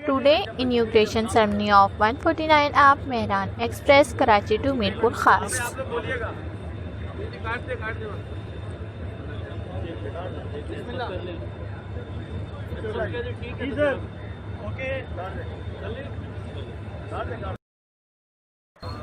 Today, inauguration ceremony of 149 up Mehran Express Karachi to Mirpur Khas.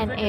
NA